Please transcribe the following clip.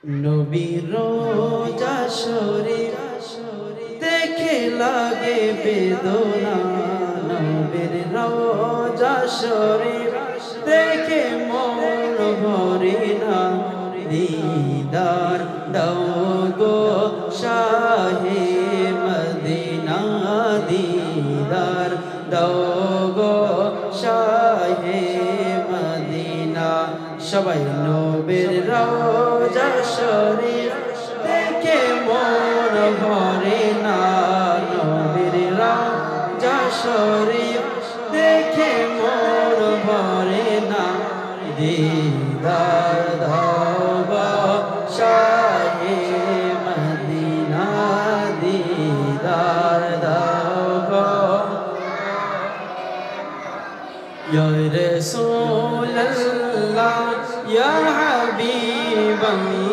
নবীর রোজা শরীর দেখে লাগে বেদনা, নবীর রোজা শরীর দেখে মন ভরে না। দিদার দাও গো শাহে মদিনা, দিদার দাও গো শাহে মদিনা। সবাই নবীর রোজা